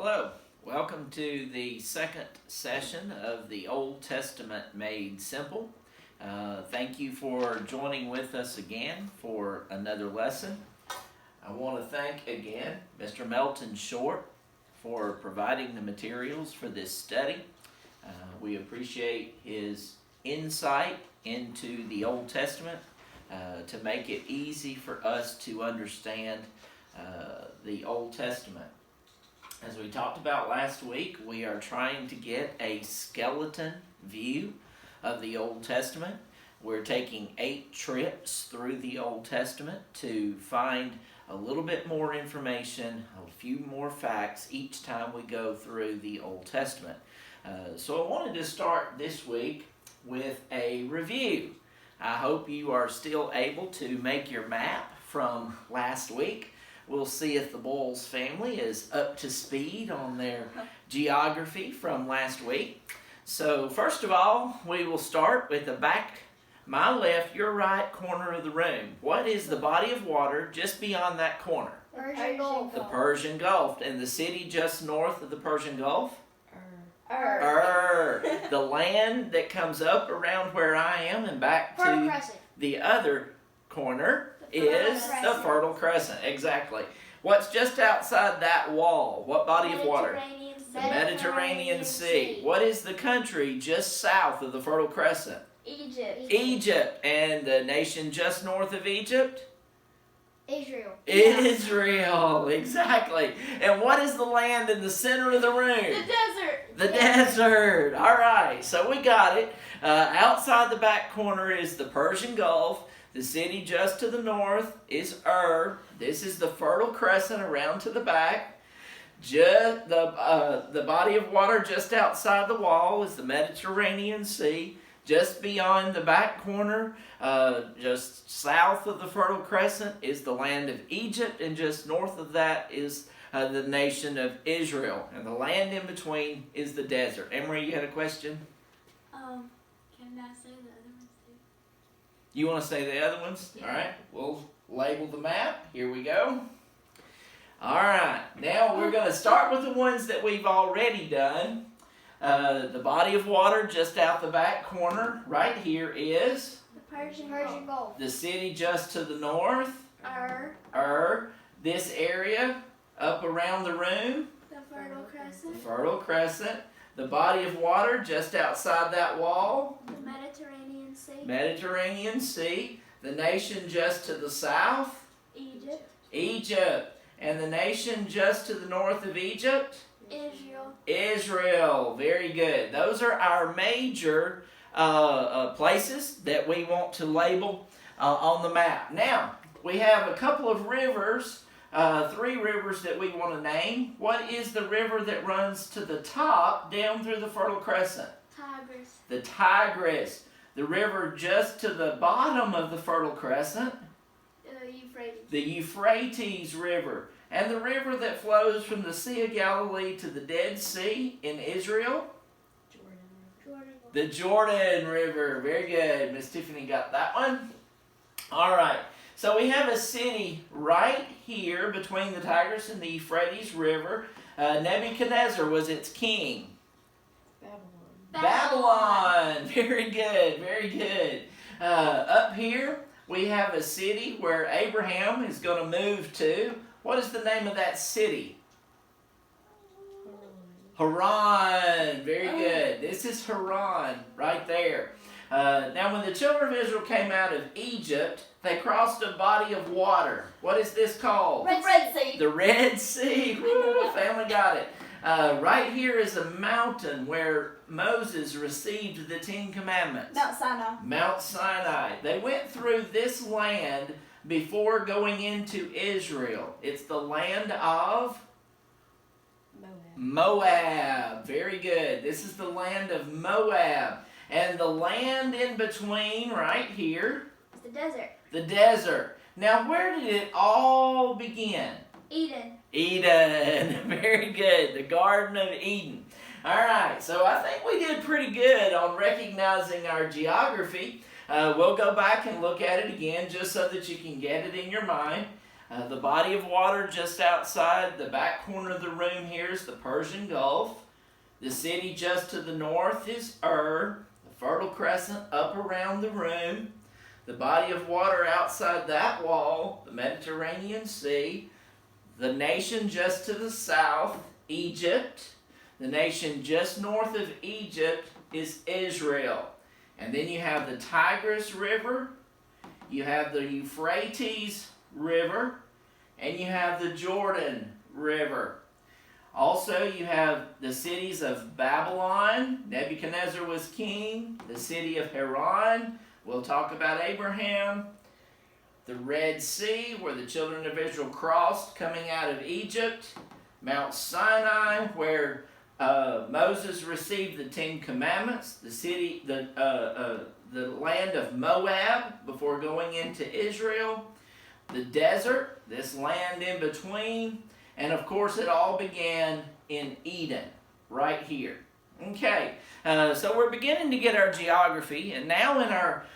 Hello, welcome to the second session of the Old Testament Made Simple. Thank you for joining with us again for another lesson. I want to thank again Mr. Melton Short for providing the materials for this study. We appreciate his insight into the Old Testament to make it easy for us to understand the Old Testament. As we talked about last week, we are trying to get a skeleton view of the Old Testament. We're taking 8 trips through the Old Testament to find a little bit more information, a few more facts each time we go through the Old Testament. So I wanted to start this week with a review. I hope you are still able to make your map from last week. We'll see if the Boyles family is up to speed on their geography from last week. So first of all, we will start with the back, my left, your right corner of the room. What is the body of water just beyond that corner? Persian Gulf. The Persian Gulf. And the city just north of the Persian Gulf? The land that comes up around where I am and back to the other corner is the Fertile Crescent. Exactly. What's just outside that wall? What body of water? The Mediterranean Sea. What is the country just south of the Fertile Crescent? Egypt. And the nation just north of Egypt? Israel, exactly. And what is the land in the center of the room? The desert. All right, so we got it. Outside the back corner is the Persian Gulf. The city just to the north is This is the Fertile Crescent around to the back. The body of water just outside the wall is the Mediterranean Sea. Just beyond the back corner, just south of the Fertile Crescent, is the land of Egypt, and just north of that is the nation of Israel. And the land in between is the desert. Emery, you had a question? Can I say the other ones too? You want to say the other ones? Yeah. All right, we'll label the map. Here we go. All right, now we're going to start with the ones that we've already done. The body of water just out the back corner right here is The Persian Gulf. the city just to the north. This area up around the room. The Fertile Crescent. The Fertile Crescent. The body of water just outside that wall. The Mediterranean Sea. Mediterranean Sea. The nation just to the south. Egypt. And the nation just to the north of Egypt. Israel. Very good. Those are our major places that we want to label on the map. Now, we have a couple of rivers, 3 rivers that we want to name. What is the river that runs to the top down through the Fertile Crescent? Tigris. The Tigris. The river just to the bottom of the Fertile Crescent? Euphrates. The Euphrates River. And the river that flows from the Sea of Galilee to the Dead Sea in Israel? Jordan. The Jordan River. Very good. Miss Tiffany got that one. All right. So we have a city right here between the Tigris and the Euphrates River. Nebuchadnezzar was its king. Babylon. Very good. Very good. Up here we have a city where Abraham is going to move to. What is the name of that city? Haran. Very good. This is Haran right there. Now when the children of Israel came out of Egypt, they crossed a body of water. What is this called? Red Sea. The Red Sea. Woo, family got it. Right here is a mountain where Moses received the 10 Commandments. Mount Sinai. They went through this land before going into Israel. It's the land of Moab. Very good. This is the land of Moab. And the land in between right here. It's the desert. The desert. Now where did it all begin? Eden. Very good. The Garden of Eden. All right. So I think we did pretty good on recognizing our geography. We'll go back and look at it again just so that you can get it in your mind. The body of water just outside the back corner of the room here is the Persian Gulf. The city just to the north is Ur, the Fertile Crescent up around the room. The body of water outside that wall, the Mediterranean Sea. The nation just to the south, Egypt. The nation just north of Egypt is Israel. And then you have the Tigris River, you have the Euphrates River, and you have the Jordan River. Also, you have the cities of Babylon. Nebuchadnezzar was king. The city of Haran. We'll talk about Abraham. The Red Sea, where the children of Israel crossed coming out of Egypt. Mount Sinai, where Moses received the Ten Commandments. The land of Moab before going into Israel. The desert, this land in between. And of course, it all began in Eden, right here. Okay, so we're beginning to get our geography, and now in our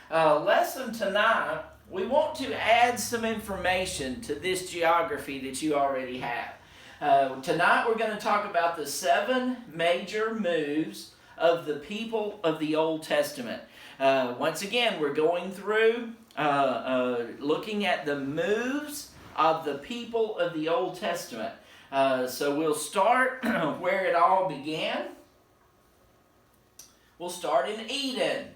lesson tonight, we want to add some information to this geography that you already have. Tonight we're going to talk about the 7 major moves of the people of the Old Testament. Once again, we're going through looking at the moves of the people of the Old Testament. So we'll start where it all began. We'll start in Eden.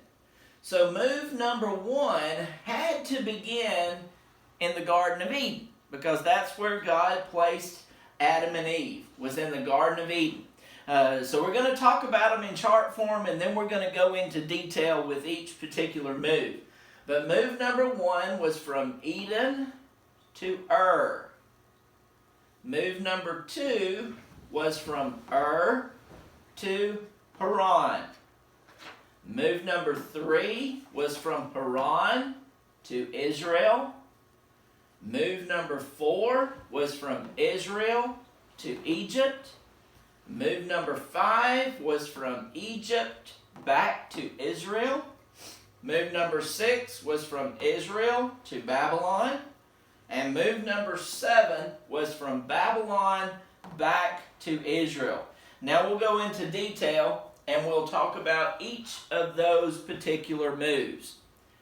So move number 1 had to begin in the Garden of Eden, because that's where God placed Adam and Eve, was in the Garden of Eden. So we're going to talk about them in chart form, and then we're going to go into detail with each particular move. But move number 1 was from Eden to Ur. Move number 2 was from Ur to Haran. Move number 3 was from Haran to Israel. Move number 4 was from Israel to Egypt. Move number 5 was from Egypt back to Israel. Move number 6 was from Israel to Babylon. And move number 7 was from Babylon back to Israel. Now we'll go into detail and we'll talk about each of those particular moves.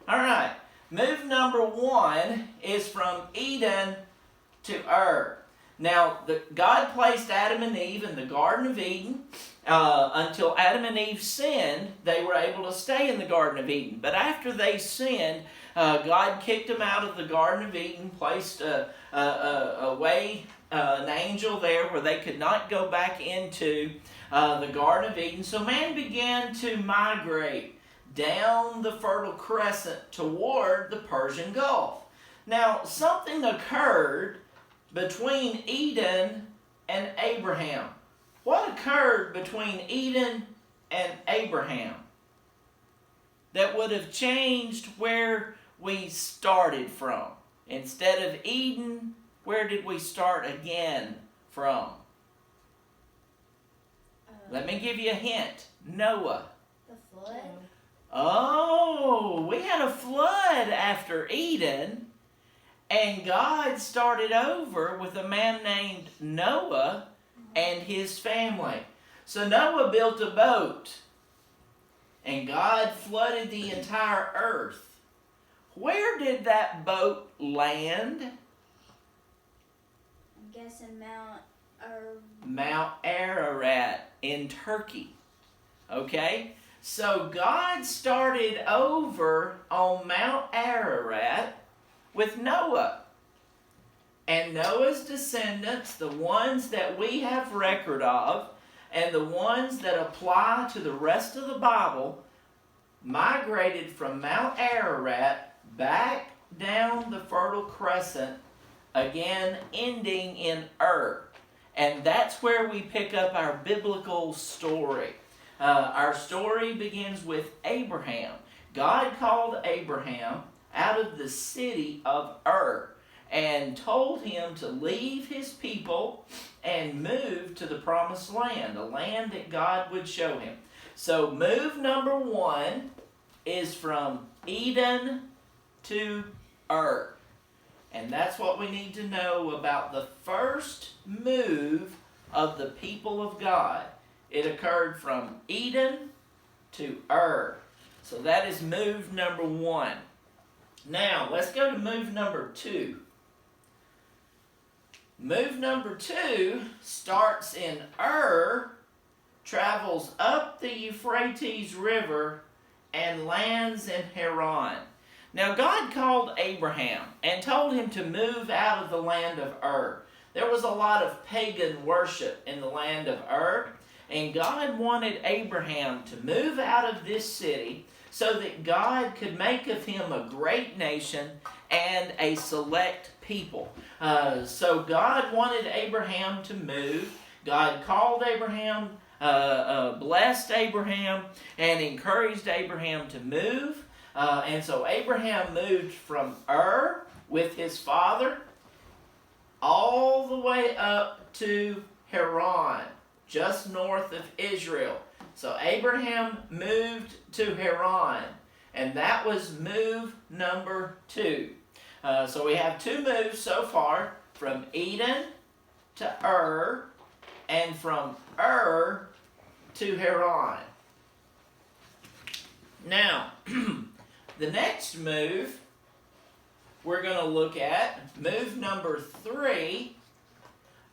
All right, move number 1 is from Eden to Ur. Now, God placed Adam and Eve in the Garden of Eden. Until Adam and Eve sinned, they were able to stay in the Garden of Eden. But after they sinned, God kicked them out of the Garden of Eden, placed an angel there where they could not go back into the Garden of Eden. So man began to migrate down the Fertile Crescent toward the Persian Gulf. Now, something occurred between Eden and Abraham. What occurred between Eden and Abraham that would have changed where we started from? Instead of Eden, where did we start again from? Let me give you a hint. Noah. The flood? Oh, we had a flood after Eden, and God started over with a man named Noah and his family. So Noah built a boat, and God flooded the entire earth. Where did that boat land? I'm guessing Mount Ararat in Turkey. Okay? So God started over on Mount Ararat with Noah. And Noah's descendants, the ones that we have record of, and the ones that apply to the rest of the Bible, migrated from Mount Ararat back down the Fertile Crescent, again ending in Ur. And that's where we pick up our biblical story. Our story begins with Abraham. God called Abraham out of the city of Ur and told him to leave his people and move to the promised land, the land that God would show him. So move number 1 is from Eden to Ur. And that's what we need to know about the first move of the people of God. It occurred from Eden to Ur. So that is move number 1. Now, let's go to move number 2. Move number 2 starts in Ur, travels up the Euphrates River, and lands in Haran. Now, God called Abraham and told him to move out of the land of Ur. There was a lot of pagan worship in the land of Ur, and God wanted Abraham to move out of this city so that God could make of him a great nation and a select people. So God wanted Abraham to move. God called Abraham, blessed Abraham, and encouraged Abraham to move. And so Abraham moved from Ur with his father all the way up to Haran, just north of Israel. So Abraham moved to Haran, and that was move number 2. So we have 2 moves so far, from Eden to Ur, and from Ur to Haran. Now, the next move we're going to look at, move number 3,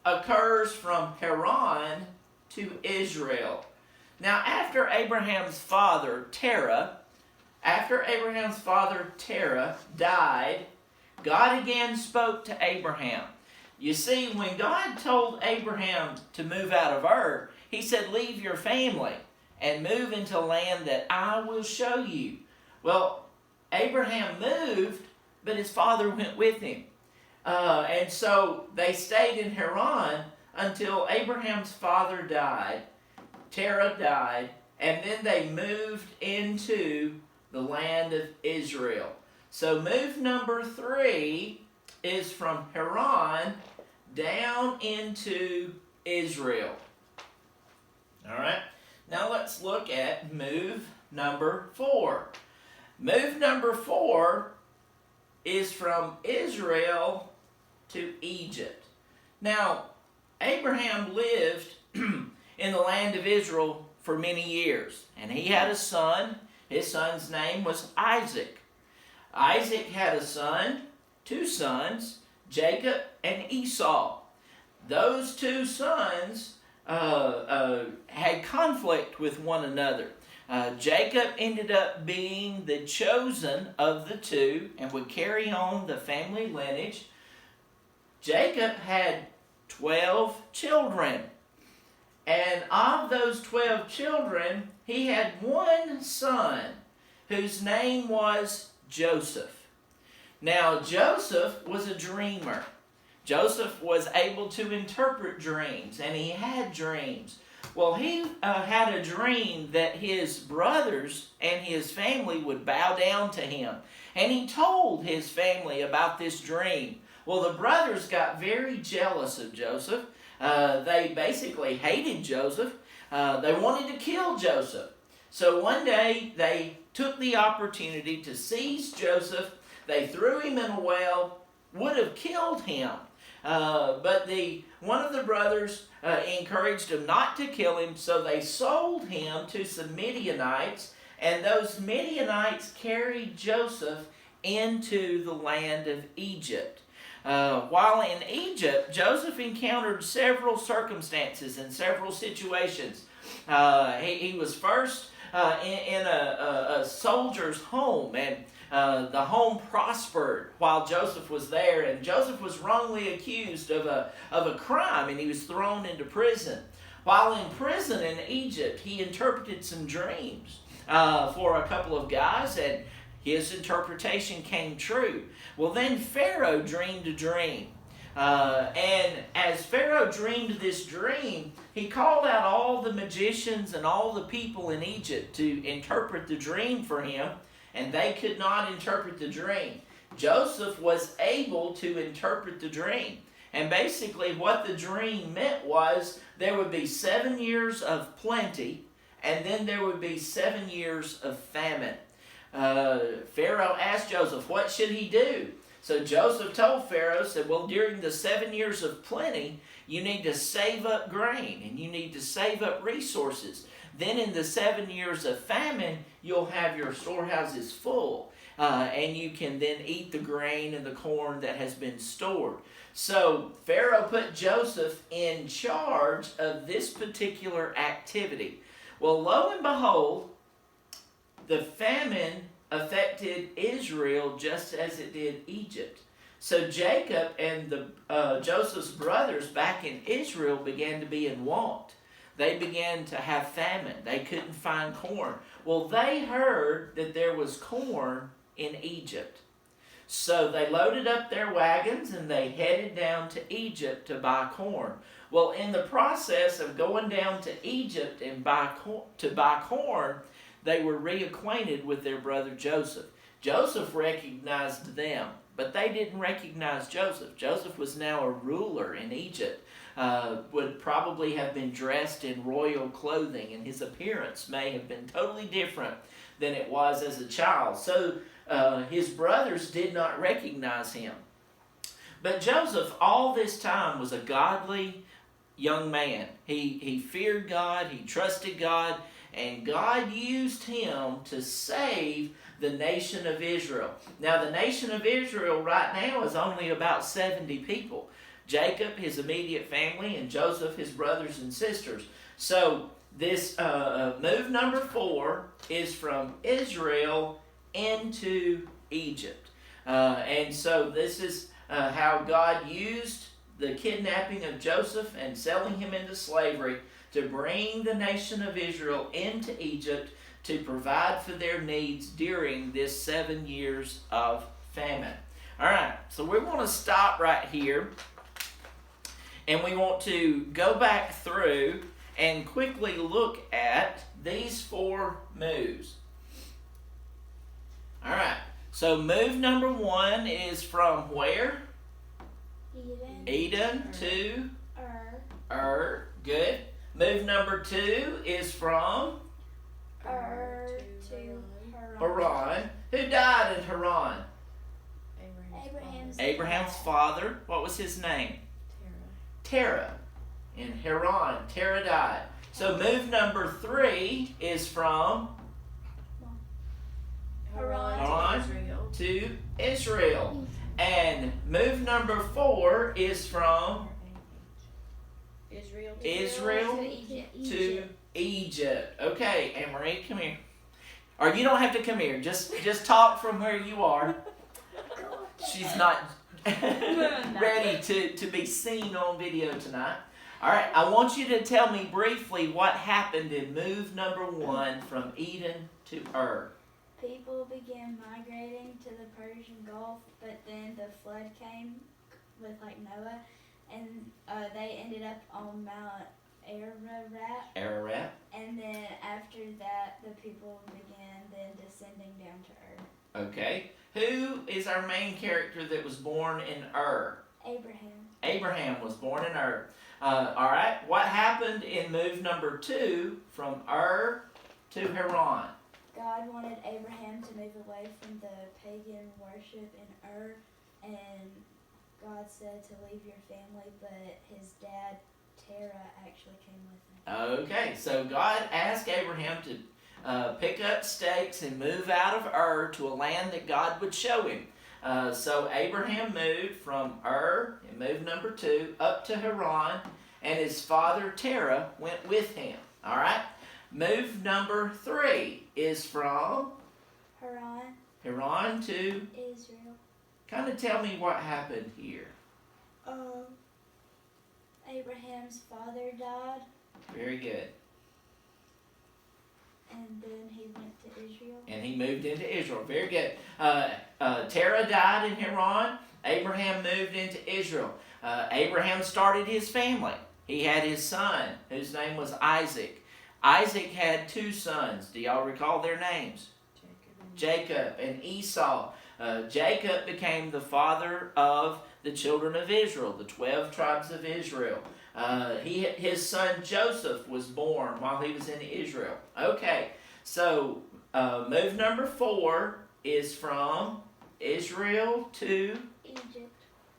occurs from Haran to Israel. Now, after Abraham's father, Terah, died, God again spoke to Abraham. You see, when God told Abraham to move out of Ur, he said, leave your family and move into land that I will show you. Well, Abraham moved, but his father went with him. And so they stayed in Haran until Abraham's father died, Terah died, and then they moved into the land of Israel. So move number 3 is from Haran down into Israel. All right, now let's look at move number 4. Move number 4 is from Israel to Egypt. Now, Abraham lived in the land of Israel for many years, and he had a son. His son's name was Isaac. Isaac had a son, 2 sons, Jacob and Esau. Those 2 sons had conflict with one another. Jacob ended up being the chosen of the 2 and would carry on the family lineage. Jacob had 12 children. And of those 12 children, he had one son whose name was Joseph. Now, Joseph was a dreamer. Joseph was able to interpret dreams, and he had dreams. Well, he had a dream that his brothers and his family would bow down to him. And he told his family about this dream. Well, the brothers got very jealous of Joseph. They basically hated Joseph. They wanted to kill Joseph. So one day they took the opportunity to seize Joseph. They threw him in a well, would have killed him. But one of the brothers encouraged him not to kill him, so they sold him to some Midianites, and those Midianites carried Joseph into the land of Egypt. While in Egypt, Joseph encountered several circumstances and several situations. He was first in a soldier's home, and the home prospered while Joseph was there, and Joseph was wrongly accused of a crime, and he was thrown into prison. While in prison in Egypt, he interpreted some dreams for a couple of guys, and his interpretation came true. Well, then Pharaoh dreamed a dream. And as Pharaoh dreamed this dream, he called out all the magicians and all the people in Egypt to interpret the dream for him, and they could not interpret the dream. Joseph was able to interpret the dream. And basically what the dream meant was there would be 7 years of plenty, and then there would be 7 years of famine. Pharaoh asked Joseph, what should he do? So Joseph told Pharaoh, said, well, during the 7 years of plenty, you need to save up grain and you need to save up resources. Then in the 7 years of famine, you'll have your storehouses full. And you can then eat the grain and the corn that has been stored. So Pharaoh put Joseph in charge of this particular activity. Well, lo and behold, the famine affected Israel just as it did Egypt. So Jacob and Joseph's brothers back in Israel began to be in want. They began to have famine. They couldn't find corn. Well, they heard that there was corn in Egypt. So they loaded up their wagons and they headed down to Egypt to buy corn. Well, in the process of going down to Egypt and buy corn, they were reacquainted with their brother Joseph. Joseph recognized them, but they didn't recognize Joseph. Joseph was now a ruler in Egypt, would probably have been dressed in royal clothing, and his appearance may have been totally different than it was as a child. So his brothers did not recognize him. But Joseph, all this time, was a godly young man. He feared God, he trusted God, and God used him to save the nation of Israel. Now, the nation of Israel right now is only about 70 people. Jacob, his immediate family, and Joseph, his brothers and sisters. So this move number 4 is from Israel into Egypt. And so this is how God used the kidnapping of Joseph and selling him into slavery to bring the nation of Israel into Egypt to provide for their needs during this 7 years of famine. All right, so we want to stop right here, and we want to go back through and quickly look at these 4 moves. All right, so move number 1 is from where? Eden to Good. Move number 2 is from to Haran. Who died in Haran? Abraham's father. What was his name? Terah. In Haran, Terah died. So move number 3 is from Haran to Israel. And move number 4 is from Israel to Egypt. Okay, Anne Marie, come here. Or you don't have to come here. Just talk from where you are. She's not ready to be seen on video tonight. All right, I want you to tell me briefly what happened in move number 1 from Eden to Ur. People began migrating to the Persian Gulf, but then the flood came with Noah, and they ended up on Mount Ararat. And then after that, the people began then descending down to Ur. Okay. Who is our main character that was born in Ur? Abraham was born in Ur. All right. What happened in move number 2 from Ur to Haran? God wanted Abraham to move away from the pagan worship in Ur, and God said to leave your family, but his dad, Terah, actually came with him. Okay, so God asked Abraham to pick up stakes and move out of Ur to a land that God would show him. So Abraham moved from Ur, in move number 2, up to Haran, and his father Terah went with him. All right? Move number 3 is from Haran to Israel. Kind of tell me what happened here. Abraham's father died, Very good. and then he went to Israel. And he moved into Israel. Very good. Terah died in Haran. Abraham moved into Israel. Abraham started his family. He had his son, whose name was Isaac. Isaac had 2 sons. Do y'all recall their names? Jacob and Esau. Jacob became the father of the children of Israel, the 12 tribes of Israel. His son Joseph was born while he was in Israel. Okay, so move number 4 is from Israel to Egypt.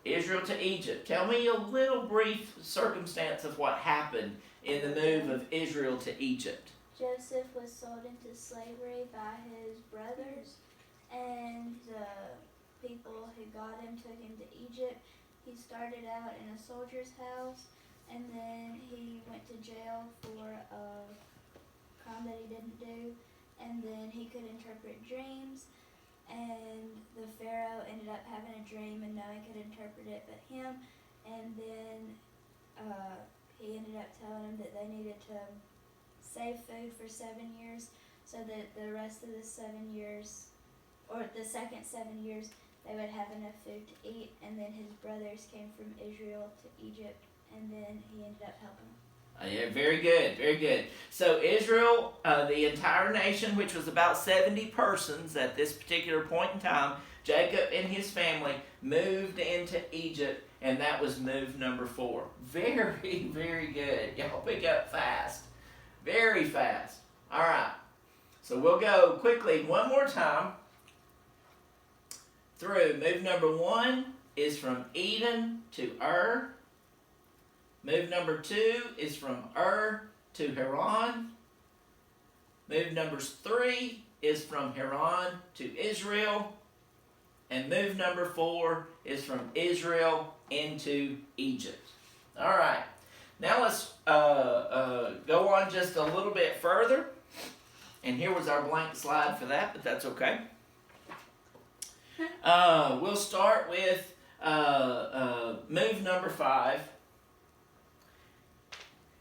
Israel to Egypt. Tell me a little brief circumstance of what happened in the move of Israel to Egypt. Joseph was sold into slavery by his brothers, and the people who got him took him to Egypt. He started out in a soldier's house, and then he went to jail for a crime that he didn't do, and then he could interpret dreams, and the Pharaoh ended up having a dream and no one could interpret it but him, and then he ended up telling them that they needed to save food for 7 years, so that the rest of the 7 years, or the second 7 years, they would have enough food to eat. And then his brothers came from Israel to Egypt, and then he ended up helping them. Yeah, very good, very good. So Israel, the entire nation, which was about 70 persons at this particular point in time, Jacob and his family moved into Egypt, and that was move number 4. Very, very good. Y'all pick up fast. Very fast. All right. So we'll go quickly one more time through. Move number 1 is from Eden to Ur. Move number 2 is from Ur to Haran. Move number 3 is from Haran to Israel. And move number 4 is from Israel into Egypt. All right. Now let's go on just a little bit further. And here was our blank slide for that, but that's okay. We'll start with move number 5.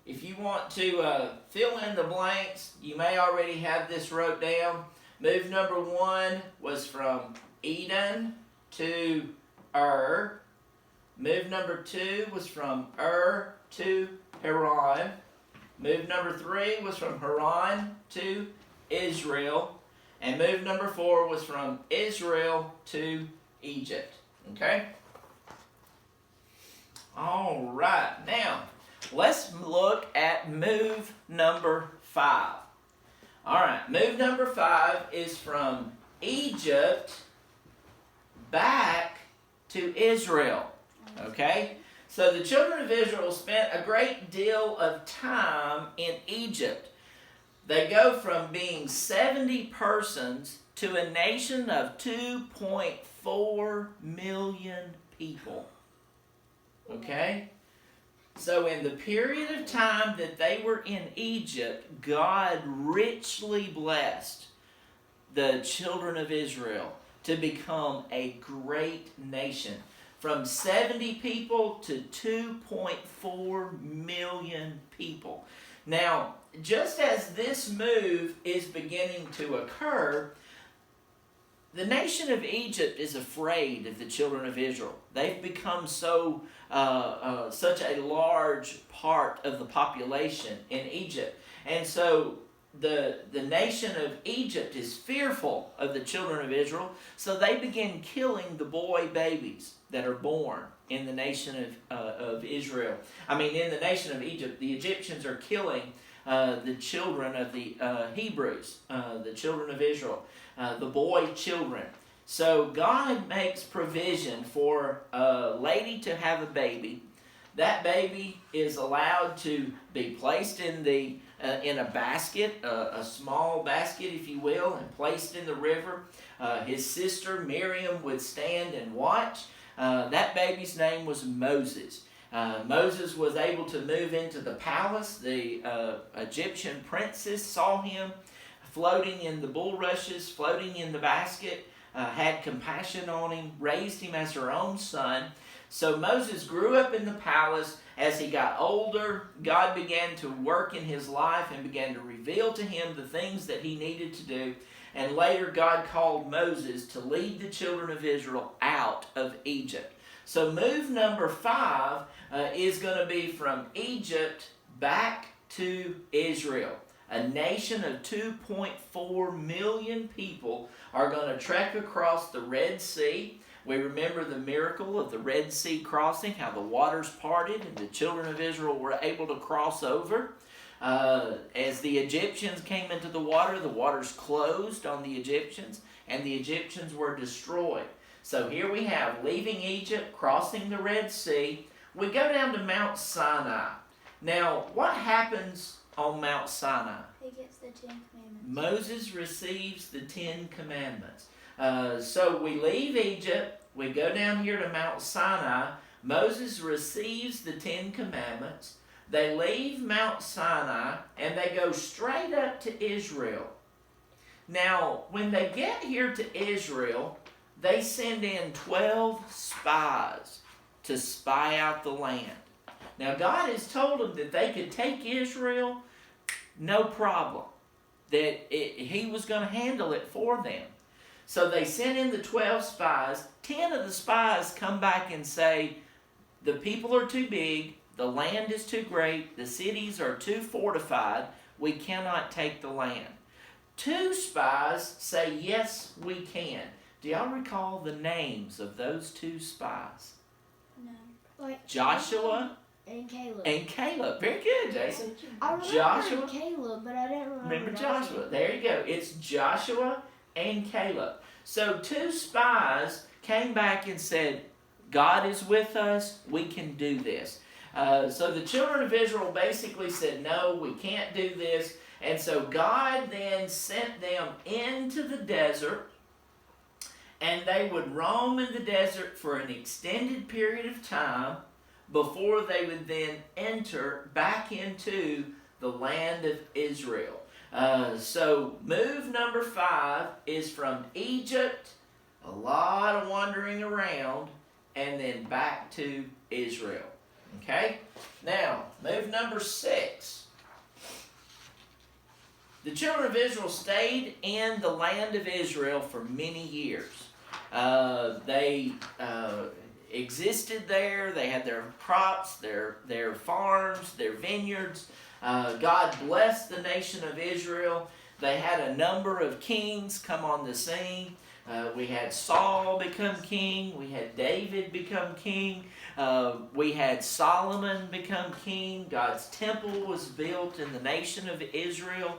If you want to fill in the blanks, you may already have this wrote down. Move number 1 was from Eden to Ur. Move number 2 was from Ur to Haran. Move number 3 was from Haran to Israel. And move number 4 was from Israel to Egypt. Okay? All right. Now, let's look at move number 5. All right. Move number 5 is from Egypt back to Israel. Okay? So the children of Israel spent a great deal of time in Egypt. They go from being 70 persons to a nation of 2.4 million people. Okay? So in the period of time that they were in Egypt, God richly blessed the children of Israel to become a great nation. From 70 people to 2.4 million people. Now, just as this move is beginning to occur, the nation of Egypt is afraid of the children of Israel. They've become such a large part of the population in Egypt. And so the nation of Egypt is fearful of the children of Israel, so they begin killing the boy babies that are born in the nation of Israel. In the nation of Egypt, the Egyptians are killing the children of the Hebrews, the children of Israel, the boy children. So God makes provision for a lady to have a baby. That baby is allowed to be placed in a basket, a small basket, if you will, and placed in the river. His sister Miriam would stand and watch. That baby's name was Moses. Moses was able to move into the palace. The Egyptian princess saw him floating in the bulrushes, floating in the basket, had compassion on him, raised him as her own son. So Moses grew up in the palace. As he got older, God began to work in his life and began to reveal to him the things that he needed to do. And later God called Moses to lead the children of Israel out of Egypt. So move number 5 is going to be from Egypt back to Israel. A nation of 2.4 million people are going to trek across the Red Sea. We remember the miracle of the Red Sea crossing, how the waters parted and the children of Israel were able to cross over. As the Egyptians came into the waters closed on the Egyptians, and the Egyptians were destroyed. So here we have leaving Egypt, crossing the Red Sea. We go down to Mount Sinai. Now, what happens on Mount Sinai? He gets the 10 Commandments. Moses receives the 10 Commandments. So we leave Egypt, we go down here to Mount Sinai. Moses receives the 10 Commandments. They leave Mount Sinai and they go straight up to Israel. Now, when they get here to Israel, they send in 12 spies to spy out the land. Now, God has told them that they could take Israel, no problem. He was going to handle it for them. So they sent in the 12 spies. 10 of the spies come back and say, the people are too big, the land is too great, the cities are too fortified, we cannot take the land. 2 spies say, yes, we can. Do y'all recall the names of those 2 spies? No. Like Joshua and Caleb. and Caleb. Very good, Jason. I remember Joshua. Caleb, but I didn't remember Joshua. There you go. It's Joshua and Caleb. So 2 spies came back and said, God is with us. We can do this. So the children of Israel basically said, no, we can't do this. And so God then sent them into the desert, and they would roam in the desert for an extended period of time before they would then enter back into the land of Israel. So move number 5 is from Egypt, a lot of wandering around, and then back to Israel. Okay? Now, move number 6. The children of Israel stayed in the land of Israel for many years. They existed there. They had their crops, their farms, their vineyards. God blessed the nation of Israel. They had a number of kings come on the scene. We had Saul become king. We had David become king. We had Solomon become king. God's temple was built in the nation of Israel.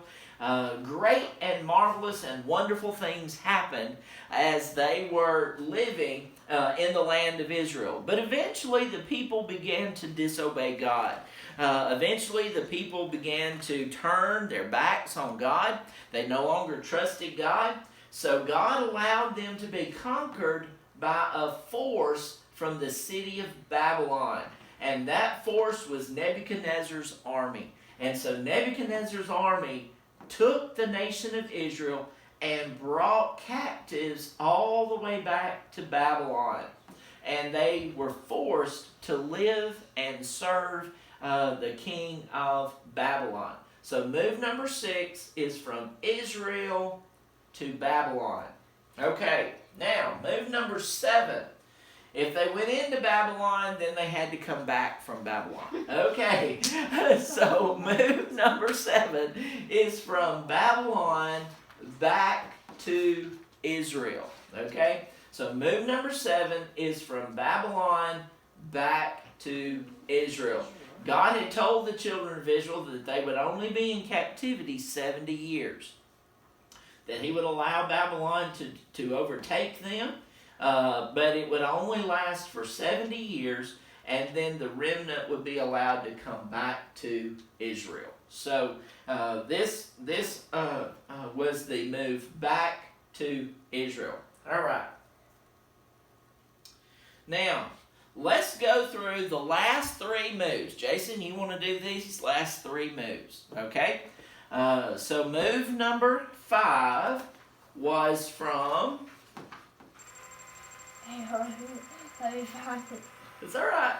Great and marvelous and wonderful things happened as they were living in the land of Israel. But eventually the people began to disobey God. Eventually the people began to turn their backs on God. They no longer trusted God. So God allowed them to be conquered by a force from the city of Babylon. And that force was Nebuchadnezzar's army. And so Nebuchadnezzar's army took the nation of Israel and brought captives all the way back to Babylon. And they were forced to live and serve the king of Babylon. So move number 6 is from Israel to Babylon. Okay, now move number 7. If they went into Babylon, then they had to come back from Babylon. Okay, so move number 7 is from Babylon back to Israel. Okay, so move number 7 is from Babylon back to Israel. God had told the children of Israel that they would only be in captivity 70 years. That he would allow Babylon to overtake them. But it would only last for 70 years, and then the remnant would be allowed to come back to Israel. So this was the move back to Israel. All right. Now, let's go through the last 3 moves. Jason, you want to do these last 3 moves, okay? So move number 5 was from... Let me find it. It's all right.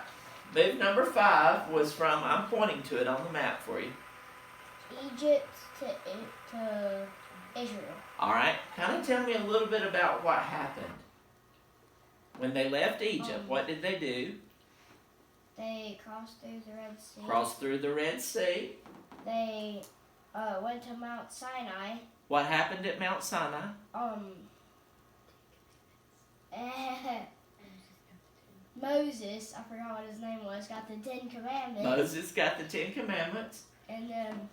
Move number 5 was from, I'm pointing to it on the map for you. Egypt to Israel. All right. Kind of tell me a little bit about what happened. When they left Egypt, what did they do? They crossed through the Red Sea. Crossed through the Red Sea. They went to Mount Sinai. What happened at Mount Sinai? Moses, I forgot what his name was, got the 10 Commandments. Moses got the 10 Commandments. And then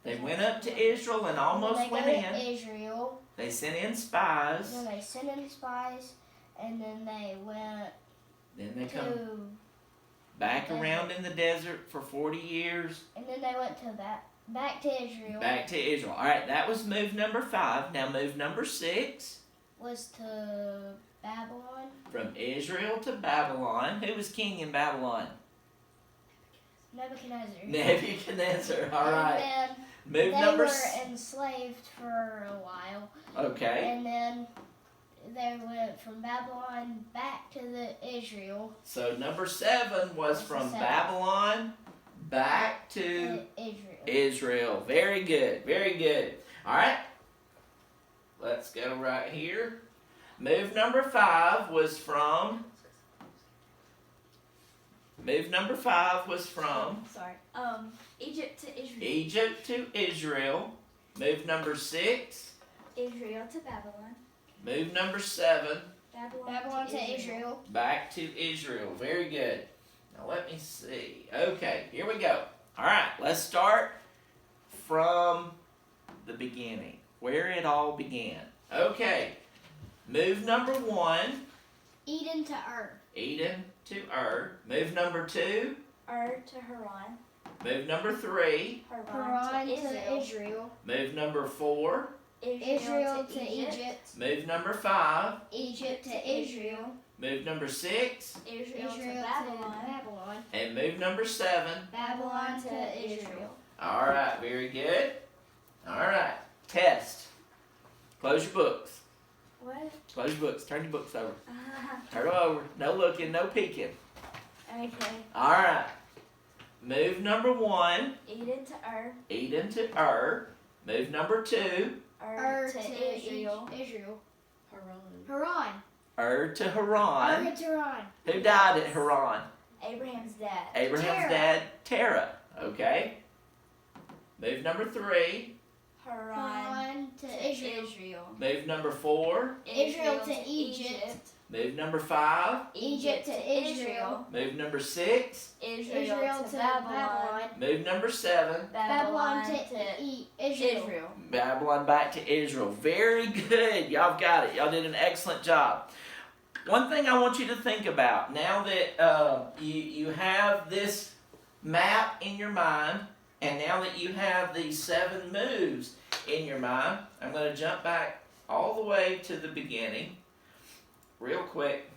They went up to Israel and almost went in. Israel. They sent in spies. Then they sent in spies, and then they went Then they come to, back around in the desert for 40 years. and then they went to back to Israel. Back to Israel. All right, that was move number 5. Now move number 6. Was to Babylon. From Israel to Babylon. Who was king in Babylon? Nebuchadnezzar. Nebuchadnezzar. All right. And Move then number they were enslaved for a while. Okay. And then they went from Babylon back to Israel. So number 7 was from 7. Babylon back to Israel. Very good. Very good. All right. Let's go right here. Move number 5 was from. Move number 5 was from Egypt to Israel. Egypt to Israel. Move number 6. Israel to Babylon. Move number 7. Babylon to Israel. Back to Israel. Very good. Now let me see. Okay, here we go. All right, let's start from the beginning, where it all began. Okay, move number 1. Eden to Ur. Eden to Ur. Move number 2. Ur to Haran. Move number 3. Haran to Israel. Move number 4. Israel to Egypt. Move number 5. Egypt to Israel. Move number 6. Israel to to Babylon. And move number 7. Babylon to Israel. All right, very good. All right, test. Close your books. What? Close your books. Turn your books over. Turn them over. No looking, no peeking. Okay. All right. Move number 1. Eden to Ur. Eden to Ur. Move number 2. Ur to Israel. Israel. Haran. Haran. Ur to Haran. Ur to Haran. Who died at Haran? Abraham's dad. Abraham's dad, Terah. Okay. Move number 3. Haran to Israel. Move number 4. Israel to Egypt. Move number 5. Egypt to Israel. Move number 6. Israel to Babylon. Move number 7. Babylon to Israel. Babylon back to Israel. Very good. Y'all got it. Y'all did an excellent job. One thing I want you to think about, now that you have this map in your mind, and now that you have these 7 moves in your mind, I'm going to jump back all the way to the beginning real quick.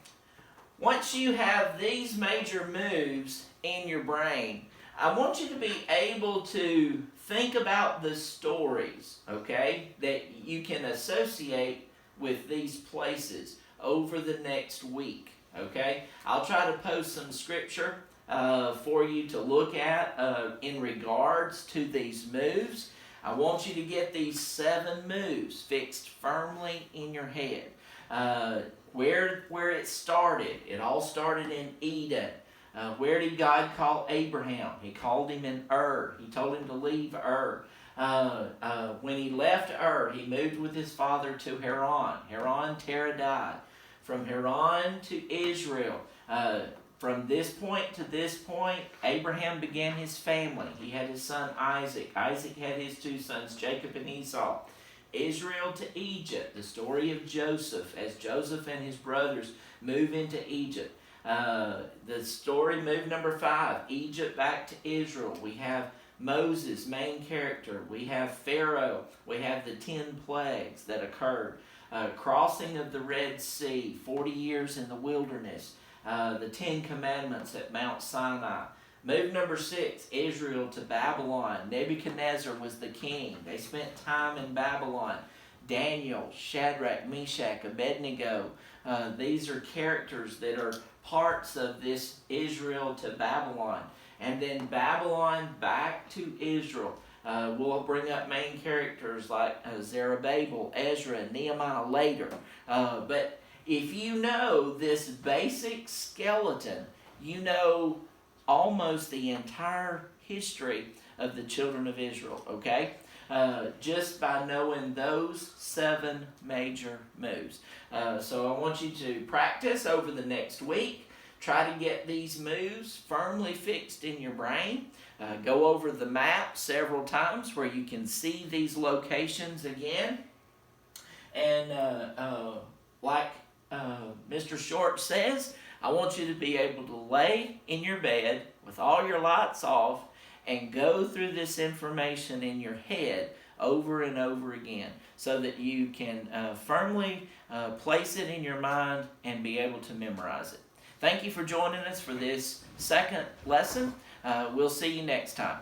Once you have these major moves in your brain, I want you to be able to think about the stories, okay, that you can associate with these places over the next week, okay? I'll try to post some scripture for you to look at in regards to these moves. I want you to get these 7 moves fixed firmly in your head. Where it started, it all started in Eden. Where did God call Abraham? He called him in Ur. He told him to leave Ur. When he left Ur, he moved with his father to Haran. Haran, Terah died. From Haran to Israel. From this point to this point, Abraham began his family. He had his son Isaac. Isaac had his 2 sons, Jacob and Esau. Israel to Egypt, the story of Joseph, as Joseph and his brothers move into Egypt. The story, move number 5, Egypt back to Israel. We have Moses, main character. We have Pharaoh. We have the 10 plagues that occurred. Crossing of the Red Sea, 40 years in the wilderness. The 10 Commandments at Mount Sinai. Move number 6, Israel to Babylon. Nebuchadnezzar was the king. They spent time in Babylon. Daniel, Shadrach, Meshach, Abednego. These are characters that are parts of this Israel to Babylon. And then Babylon back to Israel. We'll bring up main characters like Zerubbabel, Ezra, and Nehemiah later. But if you know this basic skeleton, you know almost the entire history of the children of Israel, okay? Just by knowing those 7 major moves. So I want you to practice over the next week. Try to get these moves firmly fixed in your brain. Go over the map several times where you can see these locations again. And like Mr. Short says, I want you to be able to lay in your bed with all your lights off and go through this information in your head over and over again so that you can firmly place it in your mind and be able to memorize it. Thank you for joining us for this second lesson. We'll see you next time.